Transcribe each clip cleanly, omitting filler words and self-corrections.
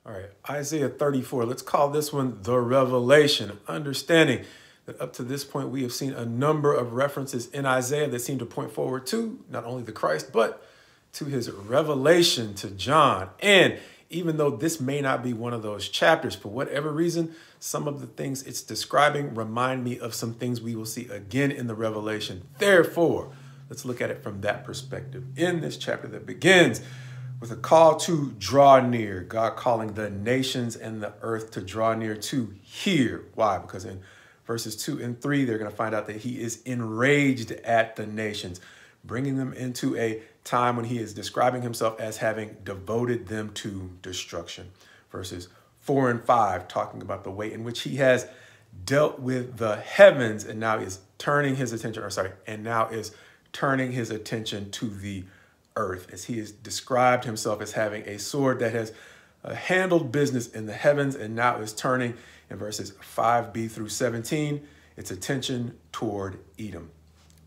All right, Isaiah 34. Let's call this one the revelation. Understanding that up to this point, we have seen a number of references in Isaiah that seem to point forward to not only the Christ, but to his revelation to John. And even though this may not be one of those chapters, for whatever reason, some of the things it's describing remind me of some things we will see again in the Revelation. Therefore, let's look at it from that perspective. In this chapter that begins with a call to draw near, God calling the nations and the earth to draw near to hear. Why? Because in verses 2 and 3, they're going to find out that he is enraged at the nations, bringing them into a time when he is describing himself as having devoted them to destruction. Verses 4 and 5, talking about the way in which he has dealt with the heavens and now is turning his attention, turning his attention to the earth, as he has described himself as having a sword that has handled business in the heavens and now is turning in verses 5b through 17 its attention toward Edom.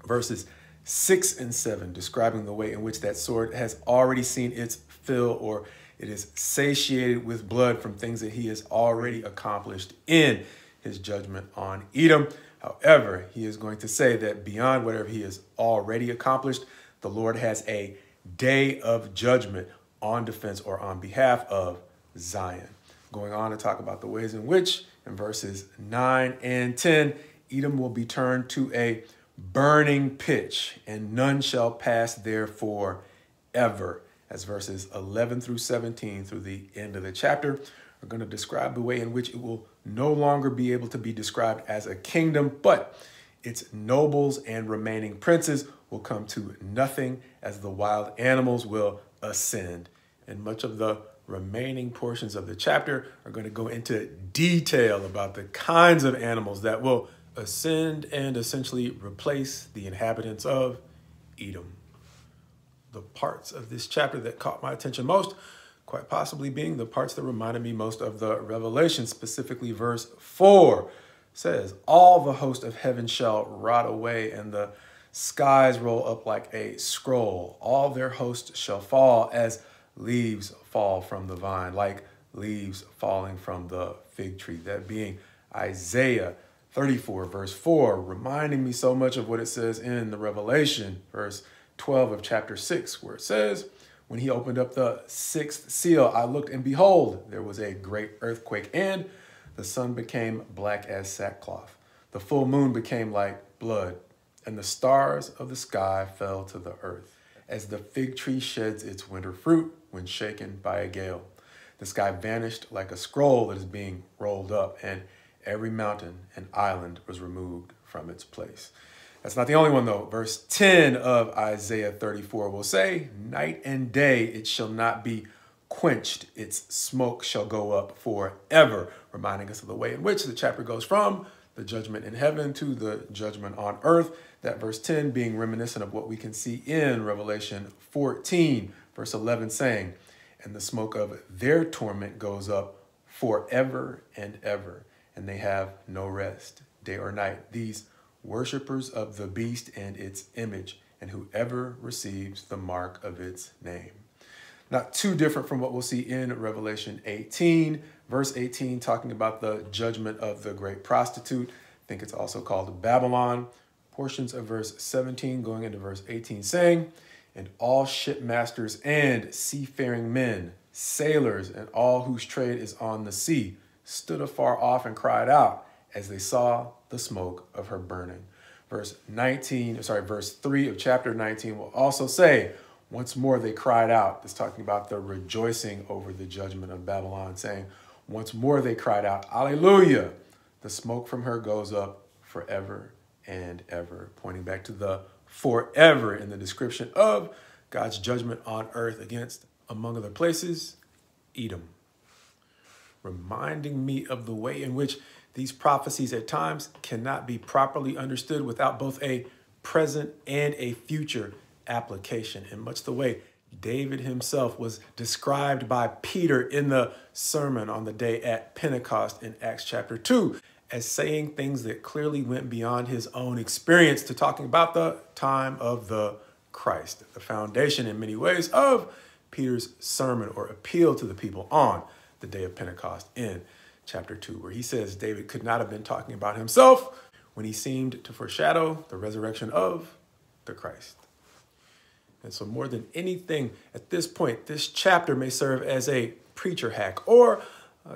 Verses 6 and 7 describing the way in which that sword has already seen its fill, or it is satiated with blood from things that he has already accomplished in his judgment on Edom. However, he is going to say that beyond whatever he has already accomplished, the Lord has a day of judgment on defense or on behalf of Zion. Going on to talk about the ways in which, in verses 9 and 10, Edom will be turned to a burning pitch, and none shall pass there forever. As verses 11 through 17 through the end of the chapter are going to describe the way in which it will no longer be able to be described as a kingdom, but its nobles and remaining princes will come to nothing as the wild animals will ascend. And much of the remaining portions of the chapter are going to go into detail about the kinds of animals that will ascend and essentially replace the inhabitants of Edom. The parts of this chapter that caught my attention most, quite possibly being the parts that reminded me most of the Revelation, specifically verse 4 says, "All the host of heaven shall rot away, and the skies roll up like a scroll. All their hosts shall fall as leaves fall from the vine, like leaves falling from the fig tree." That being Isaiah 34, verse 4, reminding me so much of what it says in the Revelation, verse 12 of chapter 6, where it says, "When he opened up the sixth seal, I looked, and behold, there was a great earthquake, and the sun became black as sackcloth. The full moon became like blood, and the stars of the sky fell to the earth, as the fig tree sheds its winter fruit when shaken by a gale. The sky vanished like a scroll that is being rolled up, and every mountain and island was removed from its place." That's not the only one, though. Verse 10 of Isaiah 34 will say, "Night and day it shall not be quenched. Its smoke shall go up forever," reminding us of the way in which the chapter goes from the judgment in heaven to the judgment on earth. That verse 10 being reminiscent of what we can see in Revelation 14, verse 11, saying, "And the smoke of their torment goes up forever and ever, and they have no rest, day or night, these worshipers of the beast and its image, and whoever receives the mark of its name." Not too different from what we'll see in Revelation 18, verse 18, talking about the judgment of the great prostitute. I think it's also called Babylon. Portions of verse 17 going into verse 18 saying, "And all shipmasters and seafaring men, sailors, and all whose trade is on the sea, stood afar off and cried out as they saw the smoke of her burning." Verse 3 of chapter 19 will also say, "Once more they cried out." It's talking about the rejoicing over the judgment of Babylon, saying, "Once more they cried out, Alleluia! The smoke from her goes up forever and ever," pointing back to the forever in the description of God's judgment on earth against, among other places, Edom. Reminding me of the way in which these prophecies at times cannot be properly understood without both a present and a future application, in much the way David himself was described by Peter in the sermon on the day at Pentecost in Acts chapter 2 as saying things that clearly went beyond his own experience to talking about the time of the Christ, the foundation in many ways of Peter's sermon or appeal to the people on the day of Pentecost in chapter 2, where he says David could not have been talking about himself when he seemed to foreshadow the resurrection of the Christ. And so more than anything, at this point, this chapter may serve as a preacher hack or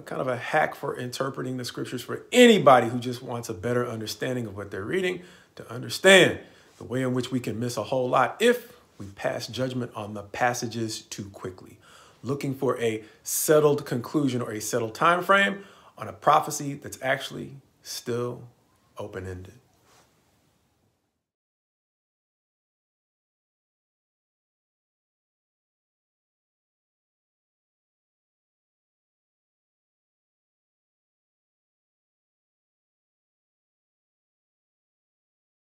kind of a hack for interpreting the scriptures for anybody who just wants a better understanding of what they're reading, to understand the way in which we can miss a whole lot if we pass judgment on the passages too quickly, looking for a settled conclusion or a settled time frame on a prophecy that's actually still open-ended.